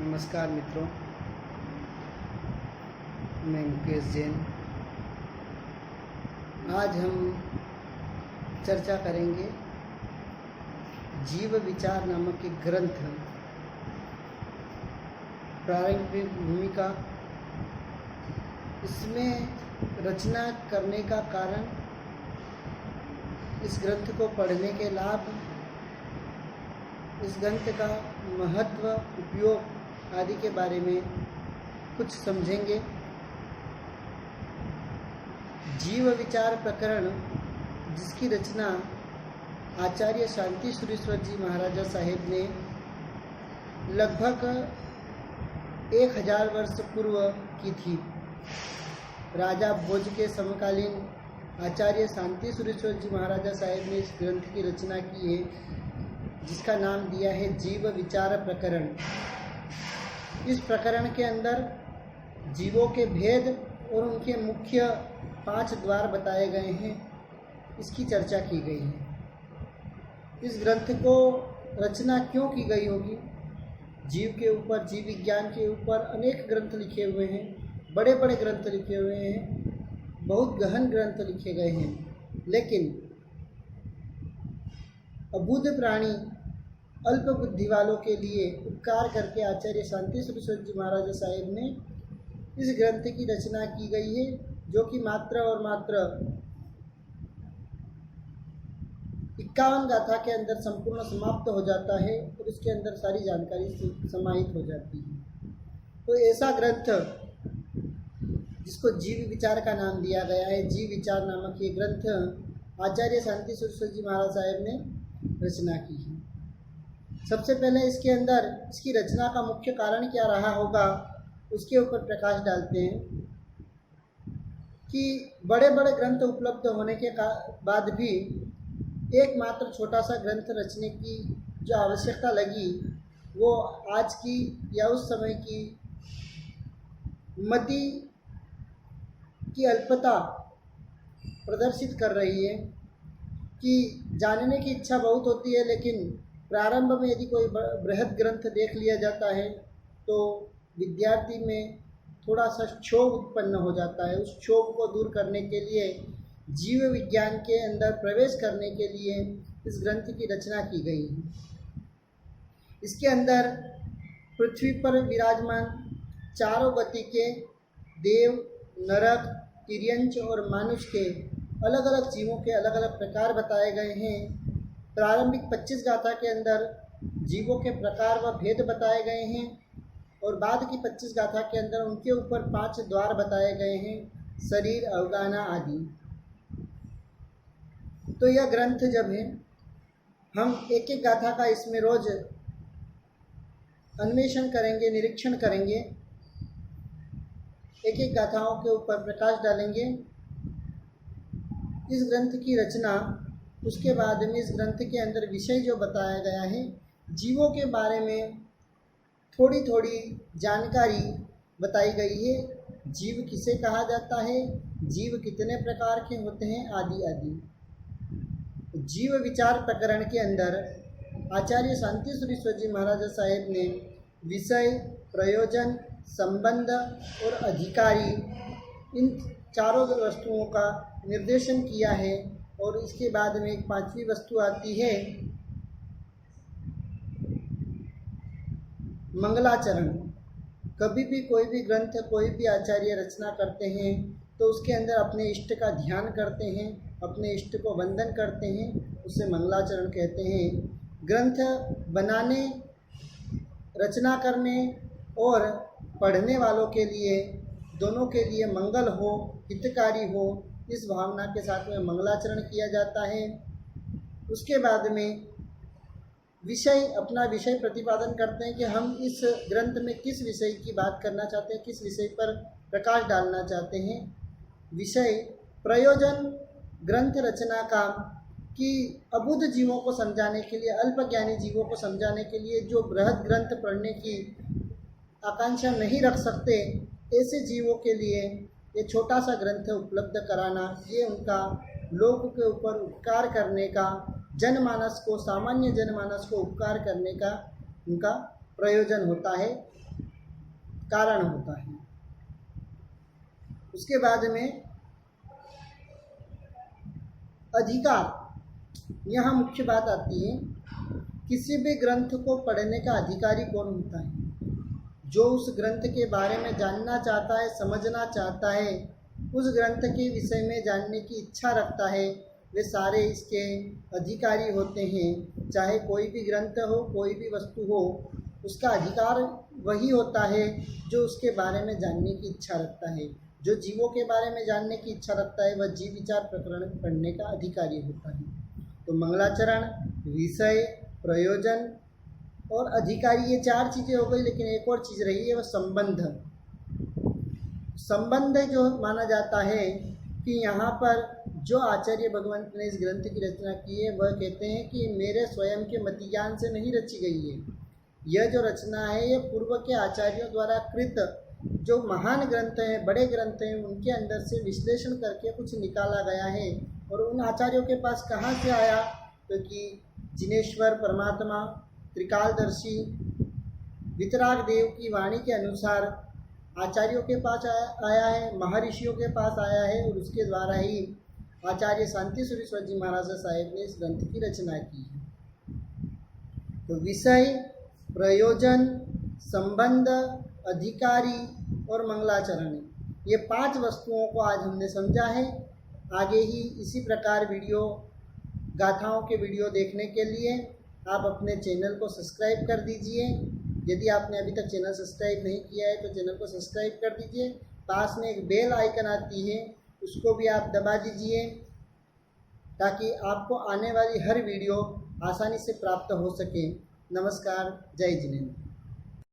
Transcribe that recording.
नमस्कार मित्रों, मैं मुकेश जैन। आज हम चर्चा करेंगे जीव विचार नामक एक ग्रंथ, प्रारंभिक भूमिका, इसमें रचना करने का कारण, इस ग्रंथ को पढ़ने के लाभ, इस ग्रंथ का महत्व, उपयोग आदि के बारे में कुछ समझेंगे। जीव विचार प्रकरण, जिसकी रचना आचार्य शांति सुरेश्वर जी महाराजा साहेब ने लगभग 1000 वर्ष पूर्व की थी। राजा भोज के समकालीन आचार्य शांति सुरेश्वर जी महाराजा साहेब ने इस ग्रंथ की रचना की है, जिसका नाम दिया है जीव विचार प्रकरण। इस प्रकरण के अंदर जीवों के भेद और उनके मुख्य 5 द्वार बताए गए हैं, इसकी चर्चा की गई है। इस ग्रंथ को रचना क्यों की गई होगी? जीव के ऊपर, जीव विज्ञान के ऊपर अनेक ग्रंथ लिखे हुए हैं, बड़े बड़े ग्रंथ लिखे हुए हैं, बहुत गहन ग्रंथ लिखे गए हैं, लेकिन अबुध प्राणी, अल्प बुद्धि वालों के लिए उपकार करके आचार्य शांति सुरेश्वर जी महाराजा साहेब ने इस ग्रंथ की रचना की गई है, जो कि मात्र और मात्र 51 गाथा के अंदर संपूर्ण समाप्त हो जाता है और इसके अंदर सारी जानकारी समाहित हो जाती है। तो ऐसा ग्रंथ, जिसको जीव विचार का नाम दिया गया है, जीव विचार नामक ये ग्रंथ आचार्य शांति सुरेश्वर जी महाराज साहेब ने रचना की है। सबसे पहले इसके अंदर इसकी रचना का मुख्य कारण क्या रहा होगा, उसके ऊपर प्रकाश डालते हैं कि बड़े बड़े ग्रंथ उपलब्ध होने के बाद भी एकमात्र छोटा सा ग्रंथ रचने की जो आवश्यकता लगी, वो आज की या उस समय की मति की अल्पता प्रदर्शित कर रही है कि जानने की इच्छा बहुत होती है, लेकिन प्रारंभ में यदि कोई बृहद ग्रंथ देख लिया जाता है तो विद्यार्थी में थोड़ा सा क्षोभ उत्पन्न हो जाता है। उस क्षोभ को दूर करने के लिए, जीव विज्ञान के अंदर प्रवेश करने के लिए इस ग्रंथ की रचना की गई है। इसके अंदर पृथ्वी पर विराजमान चारों गति के देव, नरक, तिर्यंच और मानुष के अलग अलग जीवों के अलग अलग प्रकार बताए गए हैं। प्रारंभिक 25 गाथा के अंदर जीवों के प्रकार व भेद बताए गए हैं और बाद की 25 गाथा के अंदर उनके ऊपर 5 द्वार बताए गए हैं, शरीर, अवगाना आदि। तो यह ग्रंथ जब है, हम एक एक गाथा का इसमें रोज अन्वेषण करेंगे, निरीक्षण करेंगे, एक एक गाथाओं के ऊपर प्रकाश डालेंगे। इस ग्रंथ की रचना, उसके बाद में इस ग्रंथ के अंदर विषय जो बताया गया है, जीवों के बारे में थोड़ी थोड़ी जानकारी बताई गई है। जीव किसे कहा जाता है, जीव कितने प्रकार के होते हैं, आदि आदि। जीव विचार प्रकरण के अंदर आचार्य शांति सुरेश्वर जी महाराजा साहेब ने विषय, प्रयोजन, संबंध और अधिकारी, इन चारों वस्तुओं का निर्देशन किया है। और इसके बाद में एक 5वीं वस्तु आती है, मंगलाचरण। कभी भी कोई भी ग्रंथ, कोई भी आचार्य रचना करते हैं तो उसके अंदर अपने इष्ट का ध्यान करते हैं, अपने इष्ट को वंदन करते हैं, उसे मंगलाचरण कहते हैं। ग्रंथ बनाने, रचना करने और पढ़ने वालों के लिए, दोनों के लिए मंगल हो, हितकारी हो, इस भावना के साथ में मंगलाचरण किया जाता है। उसके बाद में विषय, अपना विषय प्रतिपादन करते हैं कि हम इस ग्रंथ में किस विषय की बात करना चाहते हैं, किस विषय पर प्रकाश डालना चाहते हैं। विषय, प्रयोजन ग्रंथ रचना का कि अबुध जीवों को समझाने के लिए, अल्पज्ञानी जीवों को समझाने के लिए, जो बृहद ग्रंथ पढ़ने की आकांक्षा नहीं रख सकते, ऐसे जीवों के लिए ये छोटा सा ग्रंथ उपलब्ध कराना, ये उनका लोक के ऊपर उपकार करने का, जनमानस को, सामान्य जनमानस को उपकार करने का उनका प्रयोजन होता है। कारण होता है। उसके बाद में अधिकार, यहाँ मुख्य बात आती है, किसी भी ग्रंथ को पढ़ने का अधिकारी कौन होता है? जो उस ग्रंथ के बारे में जानना चाहता है, समझना चाहता है, उस ग्रंथ के विषय में जानने की इच्छा रखता है, वे सारे इसके अधिकारी होते हैं। चाहे कोई भी ग्रंथ हो, कोई भी वस्तु हो, उसका अधिकार वही होता है जो उसके बारे में जानने की इच्छा रखता है। जो जीवों के बारे में जानने की इच्छा रखता है, वह जीव विचार प्रकरण पढ़ने का अधिकारी होता है। तो मंगलाचरण, विषय, प्रयोजन और अधिकारी, ये 4 चीज़ें हो गई। लेकिन एक और चीज़ रही है, वह संबंध। संबंध जो माना जाता है कि यहाँ पर जो आचार्य भगवंत ने इस ग्रंथ की रचना की है, वह कहते हैं कि मेरे स्वयं के मति ज्ञान से नहीं रची गई है। यह जो रचना है, ये पूर्व के आचार्यों द्वारा कृत जो महान ग्रंथ हैं, बड़े ग्रंथ हैं, उनके अंदर से विश्लेषण करके कुछ निकाला गया है। और उन आचार्यों के पास कहाँ से आया? तो कि जिनेश्वर परमात्मा त्रिकालदर्शी वितराग देव की वाणी के अनुसार आचार्यों के पास आया है, महर्षियों के पास आया है, और उसके द्वारा ही आचार्य शांति सुरेश्वर जी महाराज साहेब ने इस ग्रंथ की रचना की है। तो विषय, प्रयोजन, संबंध, अधिकारी और मंगलाचरण, ये 5 वस्तुओं को आज हमने समझा है। आगे ही इसी प्रकार गाथाओं के वीडियो देखने के लिए आप अपने चैनल को सब्सक्राइब कर दीजिए। यदि आपने अभी तक चैनल सब्सक्राइब नहीं किया है तो चैनल को सब्सक्राइब कर दीजिए। पास में एक बेल आइकन आती है, उसको भी आप दबा दीजिए, ताकि आपको आने वाली हर वीडियो आसानी से प्राप्त हो सके। नमस्कार, जय जिनेंद्र।